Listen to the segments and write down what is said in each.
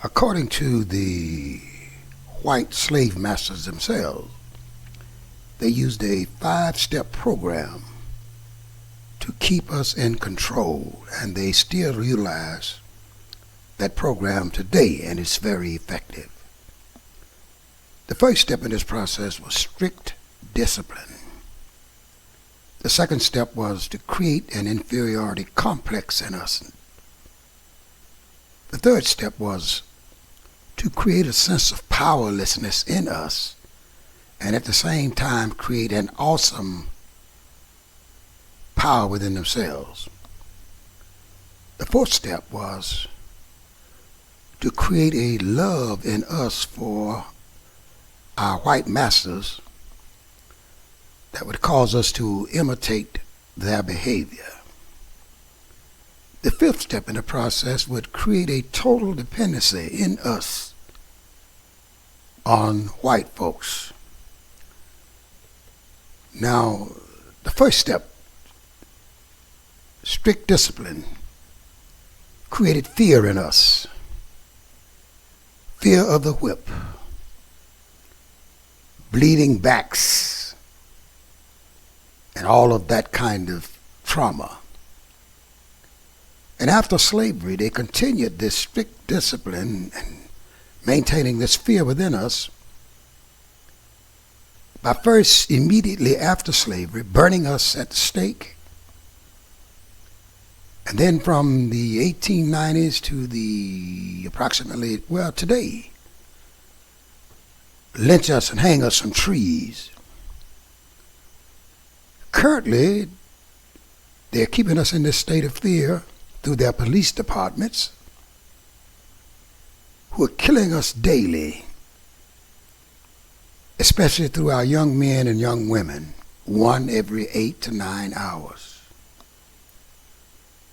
According to the white slave masters themselves, they used a 5-step program to keep us in control, and they still utilize that program today, and it's very effective. The first step in this process was strict discipline. The second step was to create an inferiority complex in us. The third step was to create a sense of powerlessness in us, and at the same time create an awesome power within themselves. The fourth step was to create a love in us for our white masters that would cause us to imitate their behavior. The fifth step in the process would create a total dependency in us on white folks. Now, the first step, strict discipline, created fear in us. Fear of the whip, bleeding backs, and all of that kind of trauma. And after slavery, they continued this strict discipline and maintaining this fear within us by first, immediately after slavery, burning us at the stake. And then from the 1890s to the approximately, today, lynch us and hang us from trees. Currently, they're keeping us in this state of fear through their police departments, who are killing us daily, especially through our young men and young women, one every 8 to 9 hours.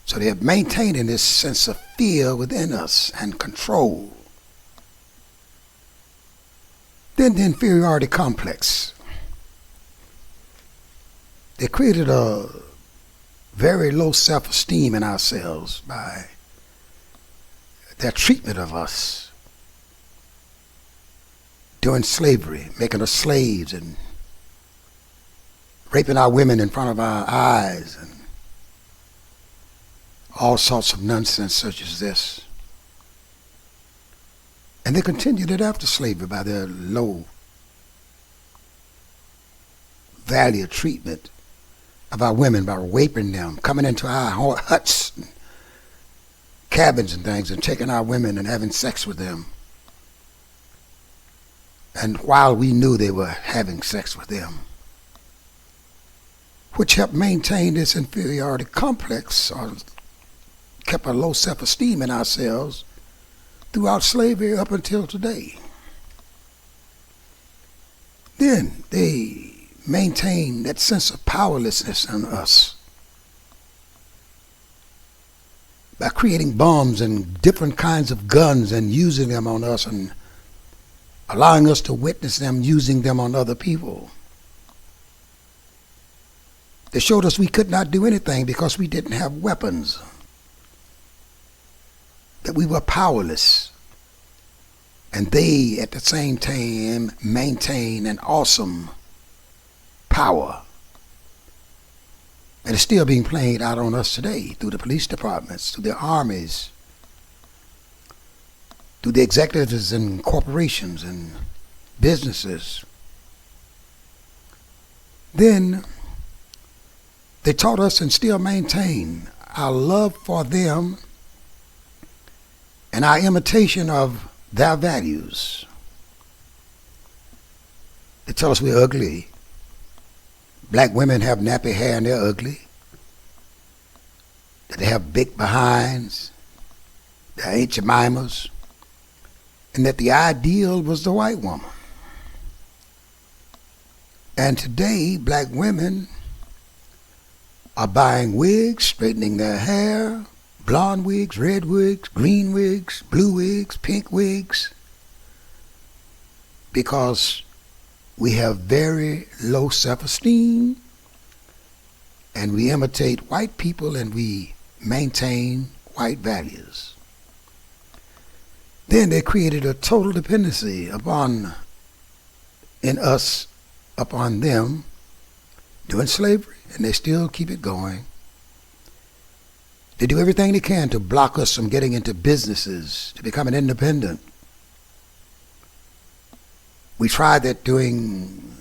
So they're maintaining this sense of fear within us and control. Then the inferiority complex. They created a very low self-esteem in ourselves by their treatment of us during slavery, making us slaves and raping our women in front of our eyes and all sorts of nonsense such as this. And they continued it after slavery by their low value treatment of our women, by raping them, coming into our huts, and cabins and things, and taking our women and having sex with them. And while we knew they were having sex with them, which helped maintain this inferiority complex, or kept a low self-esteem in ourselves throughout slavery up until today. Then they maintain that sense of powerlessness in us by creating bombs and different kinds of guns and using them on us and allowing us to witness them using them on other people. They showed us we could not do anything because we didn't have weapons, that we were powerless. And they, at the same time, maintain an awesome power that is still being played out on us today through the police departments, through the armies, through the executives and corporations and businesses. Then they taught us and still maintain our love for them and our imitation of their values. They tell us we're ugly. Black women have nappy hair and they're ugly. That they have big behinds. They ain't Jemimas. And that the ideal was the white woman. And today, black women are buying wigs, straightening their hair, blonde wigs, red wigs, green wigs, blue wigs, pink wigs, because we have very low self-esteem and we imitate white people and we maintain white values. Then they created a total dependency in us upon them during slavery, and they still keep it going. They do everything they can to block us from getting into businesses, to becoming independent. We tried that during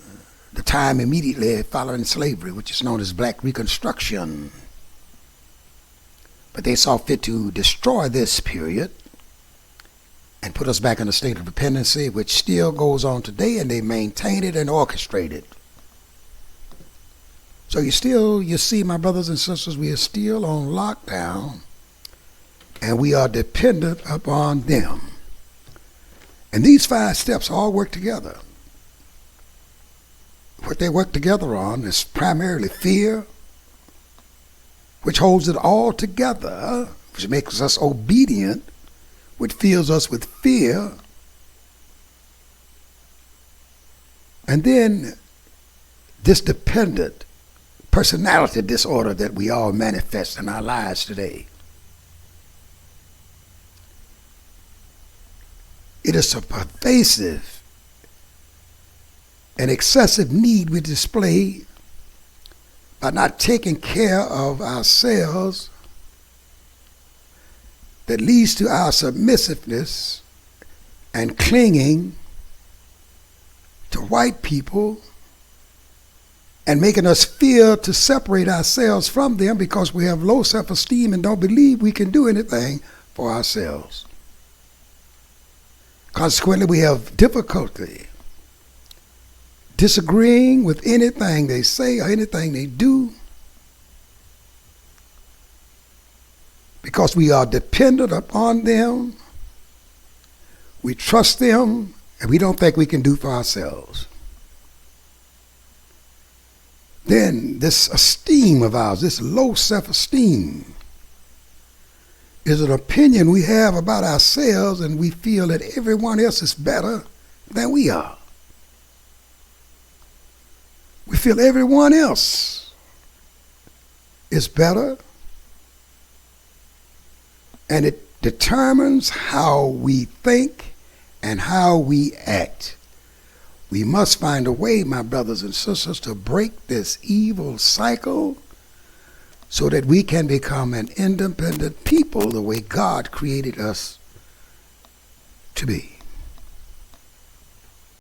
the time immediately following slavery, which is known as Black Reconstruction. But they saw fit to destroy this period and put us back in a state of dependency, which still goes on today, and they maintain it and orchestrate it. So you see, my brothers and sisters, we are still on lockdown, and we are dependent upon them. And these 5 steps all work together. What they work together on is primarily fear, which holds it all together, which makes us obedient, which fills us with fear. And then this dependent personality disorder that we all manifest in our lives today. It is a pervasive and excessive need we display by not taking care of ourselves that leads to our submissiveness and clinging to white people and making us fear to separate ourselves from them because we have low self-esteem and don't believe we can do anything for ourselves. Consequently, we have difficulty disagreeing with anything they say or anything they do because we are dependent upon them, we trust them, and we don't think we can do for ourselves. Then this esteem of ours, this low self-esteem, is an opinion we have about ourselves, and we feel that everyone else is better than we are. We feel everyone else is better, and it determines how we think and how we act. We must find a way, my brothers and sisters, to break this evil cycle so that we can become an independent people the way God created us to be.